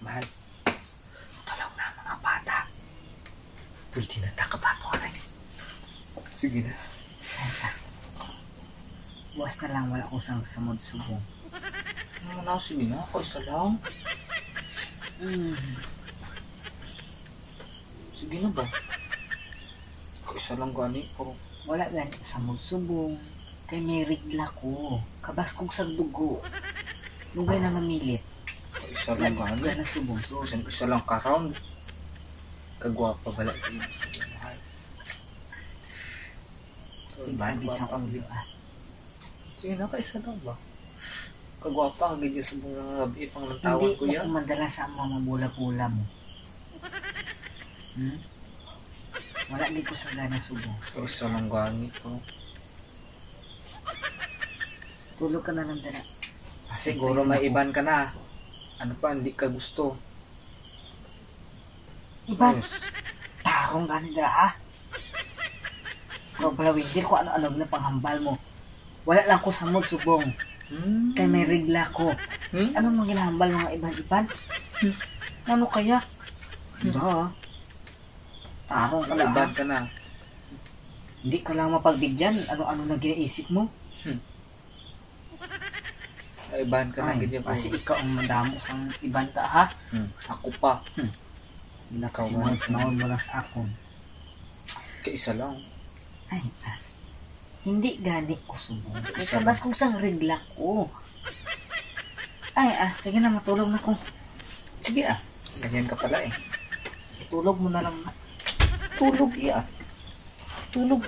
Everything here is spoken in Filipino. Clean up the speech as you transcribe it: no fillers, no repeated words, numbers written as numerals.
Mahal. Tulong na mga bata. Pwede na takabato ka rin. Sige na. Buwas na lang, wala ko sa samod-subong. Ano na, sige na. Ako isa lang. Sige na ba? Ako isa lang gani. Pero Wala lang samod-subong. Kay may rigla ko. Kabas kong sa dugo. Lugay na mamilit. ako isa lang gani. Wala na subong. So, isa lang ka-round. Kagwapa bala sa iyo. Mahal. Ibig sa ulo Sige na, isa lang ba? Kagwapa, kagigil sa mga gabi pang nagtawag Hindi ko mo yan. kumadala sa mga bula-bula mo. Wala di ko sa gana subong. So, isa lang gani ko. Tulog ka na lang dala. Siguro may iban ka na. Ano pa, hindi ka gusto. Iban, Yes. tarong gani dala Pero pala windir ko ano-ano na panghambal mo. Wala lang ko samod subong. Kay may regla ko. Ano mga ginahambal mga iban-iban? Ano kaya? Tarong ka na. Iban ka na. Hindi ka lang mapagbigyan. Ano-ano na ginaisip mo? Iban ka na. Ay, Ganyan po. kasi ikaw ang madamo sa iban ka ha. Ako pa. Sinawon mo lang sa akon. Kaisa lang. Ay, hindi gani ko subong. May Isa kabas kong sang regla ko. Ay, sige na, matulog na ko. Sige Ganyan ka pala eh. Tulog mo na lang. Tulog Tulog